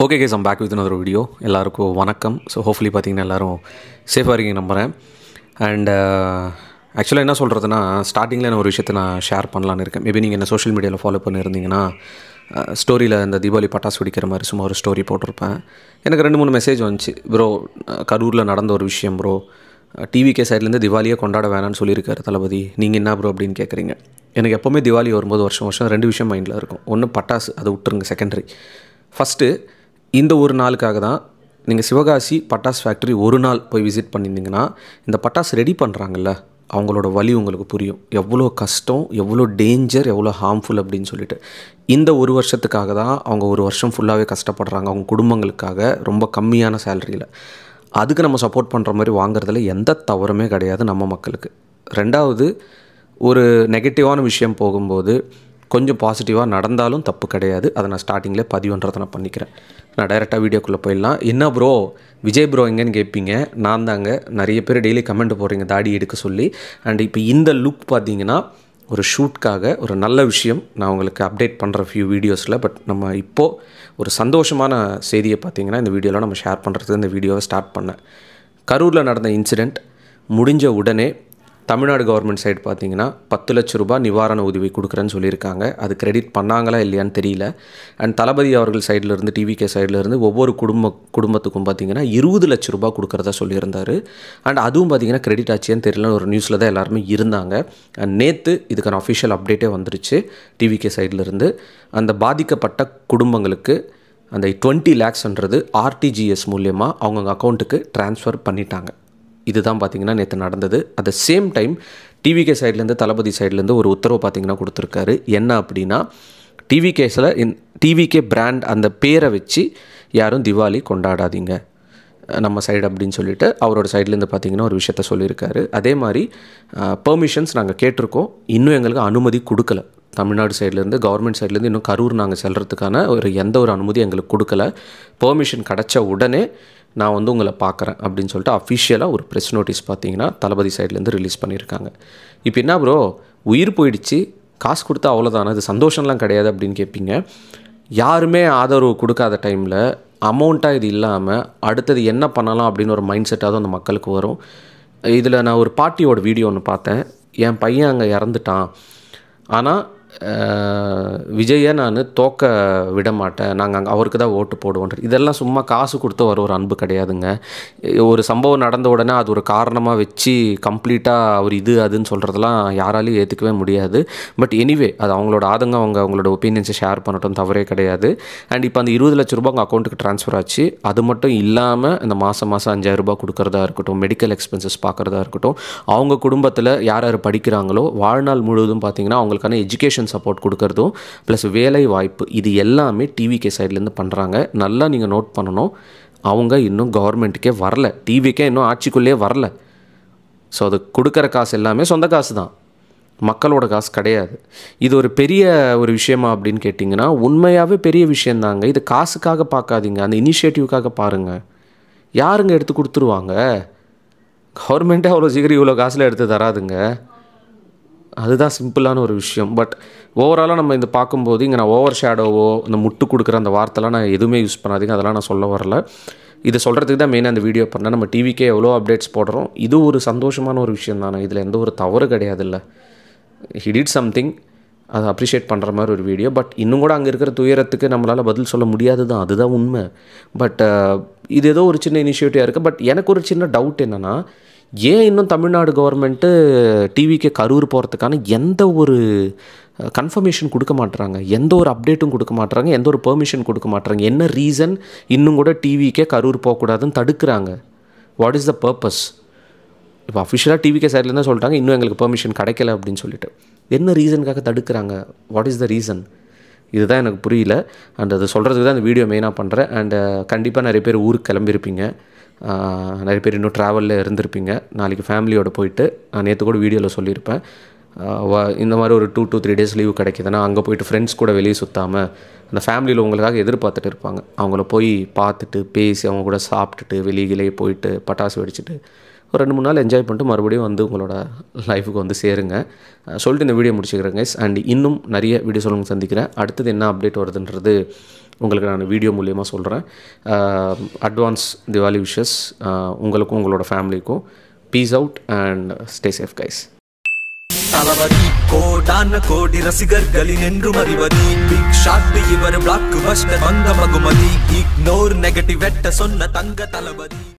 Okay guys I'm back with another video. எல்லாருக்கும் வணக்கம். So hopefully பார்த்தீங்கன்னா எல்லோரும் சேஃபாக இருக்கீங்க நம்புகிறேன். அண்ட் ஆக்சுவலாக என்ன சொல்கிறதுனா, ஸ்டார்டிங்கில் நான் ஒரு விஷயத்தை நான் ஷேர் பண்ணலான்னு இருக்கேன். மேபி நீங்கள் என்ன சோஷியல் மீடியாவில் ஃபாலோ பண்ணியிருந்தீங்கன்னா ஸ்டோரியில் இந்த தீபாவளி பட்டாசு வெடிக்கிற மாதிரி சும்மா ஒரு ஸ்டோரி போட்டிருப்பேன். எனக்கு 2-3 மெசேஜ் வந்துச்சு. ப்ரோ, கரூரில் நடந்த ஒரு விஷயம் ப்ரோ, டிவிகே சைட்லேருந்து திவாலியே கொண்டாட வேணான்னு சொல்லியிருக்காரு தளபதி, நீங்கள் என்ன ப்ரோ அப்படின்னு கேட்குறீங்க. எனக்கு எப்போவுமே திவாலி வரும்போது வருஷம் 2 விஷயம் மைண்டில் இருக்கும். ஒன்று பட்டாசு, அதை விட்டுருங்க, செகண்டரி. ஃபஸ்ட்டு இந்த ஒரு நாளுக்காக தான் நீங்கள் சிவகாசி பட்டாஸ் ஃபேக்ட்ரி ஒரு நாள் போய் விசிட் பண்ணியிருந்தீங்கன்னா, இந்த பட்டாசு ரெடி பண்ணுறாங்கல்ல, அவங்களோட வலி உங்களுக்கு புரியும். எவ்வளோ கஷ்டம், எவ்வளோ டேஞ்சர், எவ்வளோ ஹார்ம்ஃபுல் அப்படின்னு சொல்லிட்டு. இந்த ஒரு வருஷத்துக்காக தான் அவங்க ஒரு வருஷம் ஃபுல்லாகவே கஷ்டப்படுறாங்க, அவங்க குடும்பங்களுக்காக, ரொம்ப கம்மியான சேலரியில். அதுக்கு நம்ம சப்போர்ட் பண்ணுற மாதிரி வாங்குறதுல எந்த தவறுமே கிடையாது நம்ம மக்களுக்கு. ரெண்டாவது, ஒரு நெகட்டிவான விஷயம் போகும்போது கொஞ்சம் பாசிட்டிவாக நடந்தாலும் தப்பு கிடையாது. அதை நான் ஸ்டார்டிங்கில் பதிவுன்றதை நான் பண்ணிக்கிறேன். நான் டைரெக்டாக வீடியோக்குள்ளே போயிடலாம். என்ன ப்ரோ விஜய் ப்ரோ எங்கேன்னு கேட்பீங்க. நான் தாங்க. நிறைய பேர் டெய்லி கமெண்ட் போடுறீங்க தாடி எடுக்க சொல்லி. அண்ட் இப்போ இந்த லுக் பார்த்தீங்கன்னா ஒரு ஷூட்காக ஒரு நல்ல விஷயம் நான் உங்களுக்கு அப்டேட் பண்ணுற ஃபியூ வீடியோஸில். பட் நம்ம இப்போது ஒரு சந்தோஷமான செய்தியை பார்த்தீங்கன்னா இந்த வீடியோவில் நம்ம ஷேர் பண்ணுறதுக்கு இந்த வீடியோவை ஸ்டார்ட் பண்ணேன். கரூரில் நடந்த இன்சிடெண்ட் முடிஞ்ச உடனே தமிழ்நாடு கவர்மெண்ட் சைடு பார்த்தீங்கன்னா 10 லட்ச ரூபாய் நிவாரண உதவி கொடுக்குறேன்னு சொல்லியிருக்காங்க. அது கிரெடிட் பண்ணாங்களா இல்லையான்னு தெரியல. அண்ட் தளபதி அவர்கள் சைட்லேருந்து, டிவிகே சைட்லேருந்து ஒவ்வொரு குடும்பத்துக்கும் பார்த்தீங்கன்னா 20 லட்ச ரூபாய் கொடுக்குறதா சொல்லியிருந்தார். அண்ட் அதுவும் பார்த்தீங்கன்னா கிரெடிட் ஆச்சியான்னு தெரியல, ஒரு நியூஸில் தான் எல்லாருமே இருந்தாங்க. அண்ட் நேற்று இதுக்கான அஃபிஷியல் அப்டேட்டே வந்துருச்சு டிவிகே சைட்லேருந்து. அந்த பாதிக்கப்பட்ட குடும்பங்களுக்கு அந்த 20 lakhsன்றது ஆர்டிஜிஎஸ் மூலியமாக அவங்கவுங்க அக்கௌண்ட்டுக்கு ட்ரான்ஸ்ஃபர் பண்ணிட்டாங்க. இதுதான் பார்த்திங்கன்னா நேற்று நடந்தது. At the same time TVK சைட்லேருந்து, தளபதி சைட்லேருந்து ஒரு உத்தரவு பார்த்திங்கன்னா கொடுத்துருக்காரு. என்ன அப்படின்னா, டிவிகே பிராண்ட் அந்த பேரை வச்சு யாரும் திவாலி கொண்டாடாதீங்க நம்ம சைடு அப்படின்னு சொல்லிட்டு அவரோட சைட்லேருந்து பார்த்திங்கன்னா ஒரு விஷயத்த சொல்லியிருக்காரு. அதே மாதிரி பெர்மிஷன்ஸ் நாங்கள் கேட்டிருக்கோம், இன்னும் எங்களுக்கு அனுமதி கொடுக்கல. தமிழ்நாடு சைட்லேருந்து, கவர்மெண்ட் சைட்லேருந்து இன்னும் கரூர் நாங்கள் செல்கிறதுக்கான எந்த ஒரு அனுமதி எங்களுக்கு கொடுக்கல. பெர்மிஷன் கிடச்ச உடனே நான் உங்களை பார்க்குறேன் அப்படின்னு சொல்லிட்டு அஃபிஷியலாக ஒரு ப்ரெஸ் நோட்டீஸ் பார்த்தீங்கன்னா தளபதி சைட்லேருந்து ரிலீஸ் பண்ணியிருக்காங்க. இப்போ என்ன ப்ரோ, உயிர் போயிடுச்சு, காசு கொடுத்தா அவ்வளோதானே, அது சந்தோஷம்லாம் கிடையாது அப்படின்னு கேட்பீங்க. யாருமே ஆதரவு கொடுக்காத டைமில் அமௌண்ட்டாக இது இல்லாமல் அடுத்தது என்ன பண்ணலாம் அப்படின்னு ஒரு மைண்ட் செட்டாக அந்த மக்களுக்கு வரும். இதில் நான் ஒரு பாட்டியோட வீடியோ ஒன்று பார்த்தேன். என் பையன் அங்கே இறந்துட்டான், ஆனால் விஜயை நான் தோக்க விட மாட்டேன், நாங்கள் அவருக்கு தான் ஓட்டு போடுவோன்றது. இதெல்லாம் சும்மா காசு கொடுத்து வர ஒரு அன்பு கிடையாதுங்க. ஒரு சம்பவம் நடந்த உடனே அது ஒரு காரணமாக வச்சு கம்ப்ளீட்டாக அவர் இது அதுன்னு சொல்கிறதெல்லாம் யாராலையும் ஏற்றுக்கவே முடியாது. பட் எனிவே, அது அவங்களோட ஆதங்கம், அவங்களோட ஒப்பீனியன்ஸை ஷேர் பண்ணட்டும், தவறே கிடையாது. அண்ட் இப்போ அந்த 20 லட்ச ரூபா உங்கள் அக்கௌண்ட்டுக்கு ட்ரான்ஸ்ஃபர் ஆச்சு. அது மட்டும் இல்லாமல் இந்த மாதம் 5,000 ரூபா கொடுக்குறதா இருக்கட்டும், மெடிக்கல் எக்ஸ்பென்சஸ் பார்க்குறதா இருக்கட்டும், அவங்க குடும்பத்தில் யார் யார் படிக்கிறாங்களோ வாழ்நாள் முழுவதும் பார்த்திங்கன்னா அவங்களுக்கான எஜுகேஷன் சப்போர்ட் கொடுக்கறதும் ப்ளஸ் வேலை வாய்ப்பு, இது எல்லாமே டிவிகே சைட்லேருந்து பண்ணுறாங்க. நல்லா நீங்கள் நோட் பண்ணணும், அவங்க இன்னும் கவர்மெண்ட்டுக்கே வரல, டிவிக்கே இன்னும் ஆட்சிக்குள்ளேயே வரல. ஸோ அது கொடுக்குற காசு எல்லாமே சொந்த காசு தான், மக்களோட காசு கிடையாது. இது ஒரு பெரிய ஒரு விஷயமா அப்படின்னு கேட்டிங்கன்னா உண்மையாகவே பெரிய விஷயந்தாங்க. இது காசுக்காக பார்க்காதீங்க, அந்த இனிஷியேட்டிவ்காக பாருங்கள். யாருங்க எடுத்து கொடுத்துருவாங்க? கவர்மெண்ட்டே அவ்வளோ சீக்கிரம் இவ்வளோ காசில் எடுத்து தராதுங்க. அதுதான் சிம்பிளான ஒரு விஷயம். பட் ஓவராலாக நம்ம இந்த பார்க்கும்போது இங்கே நான் ஓவர் ஷேடோவோ இந்த முட்டு கொடுக்குற அந்த வார்த்தைலாம் நான் எதுவுமே யூஸ் பண்ணாதீங்க, அதெல்லாம் நான் சொல்ல வரல. இதை சொல்கிறதுக்கு தான் மெயினாக அந்த வீடியோ பண்ணேன். நம்ம டிவிக்கே எவ்வளோ அப்டேட்ஸ் போடுறோம், இது ஒரு சந்தோஷமான ஒரு விஷயம் தானே, இதில் எந்த ஒரு தவறு கிடையாது. இல்லை, ஹி டிட் சம்திங், அதை அப்ரிஷியேட் பண்ணுற மாதிரி ஒரு வீடியோ. பட் இன்னும் கூட அங்கே இருக்கிற துயரத்துக்கு நம்மளால் பதில் சொல்ல முடியாது தான், அதுதான் உண்மை. பட் இது ஏதோ ஒரு சின்ன இனிஷியேட்டிவாக இருக்குது. பட் எனக்கு ஒரு சின்ன டவுட் என்னென்னா, ஏன் இன்னும் தமிழ்நாடு கவர்மெண்ட்டு டிவிக்கு கரூர் போகிறதுக்கான எந்த ஒரு கன்ஃபர்மேஷன் கொடுக்க மாட்டுறாங்க, எந்த ஒரு அப்டேட்டும் கொடுக்க மாட்டுறாங்க, எந்த ஒரு பெர்மிஷன் கொடுக்க மாட்டுறாங்க? என்ன ரீசன் இன்னும் கூட டிவிக்கே கரூர் போகக்கூடாதுன்னு தடுக்கிறாங்க? What is the purpose? இப்போ அஃபிஷியலாக டிவிகே சைட்லேருந்து சொல்லிட்டாங்க இன்னும் எங்களுக்கு பெர்மிஷன் கிடைக்கல அப்படின்னு சொல்லிட்டு. என்ன ரீசனுக்காக தடுக்கிறாங்க? What is the reason? இதுதான் எனக்கு புரியல. அண்ட் அது சொல்கிறதுக்கு தான் இந்த வீடியோ மெயினாக பண்ணுறேன். அண்டு கண்டிப்பாக நிறைய பேர் ஊருக்கு கிளம்பியிருப்பீங்க, நிறைய பேர் இன்னும் ட்ராவலில் இருந்திருப்பீங்க. நாளைக்கு ஃபேமிலியோடு போயிட்டு, நான் நேற்று கூட வீடியோவில் சொல்லியிருப்பேன், இந்த மாதிரி ஒரு 2 to 3 days லீவு கிடைக்கிதுன்னா அங்கே போய்ட்டு ஃப்ரெண்ட்ஸ் கூட வெளியே சுற்றாமல் அந்த ஃபேமிலியில் உங்களுக்காக எதிர்பார்த்துட்டு இருப்பாங்க. அவங்கள போய் பார்த்துட்டு பேசி அவங்க கூட சாப்பிட்டுட்டு வெளியிலேயே போயிட்டு பட்டாசு வெடிச்சிட்டு ஒரு 2-3 நாள் என்ஜாய் பண்ணிட்டு மறுபடியும் உங்களோட லைஃபுக்கு சேருங்க சொல்லிட்டு இந்த வீடியோ முடிச்சுக்கிறேங்க. அண்ட் இன்னும் நிறைய வீடியோ சொல்லுங்க சந்திக்கிறேன். அடுத்தது என்ன அப்டேட் வருதுன்றது உங்களுக்கு நான் வீடியோ மூலியமாக சொல்கிறேன். அட்வான்ஸ் திவாலி விஷஸ் உங்களுக்கும் உங்களோட ஃபேமிலிக்கும். Peace out and stay safe guys. Thalapathy கோடான கோடி ரசிகர்களின் என்று அறிவதி பிக் ஷாட் இவர் பிளாக் பஸ்டர் வந்த மகுமதி இக்னோர் நெகட்டிவ் வெட்ட சொன்ன தங்க தளபதி.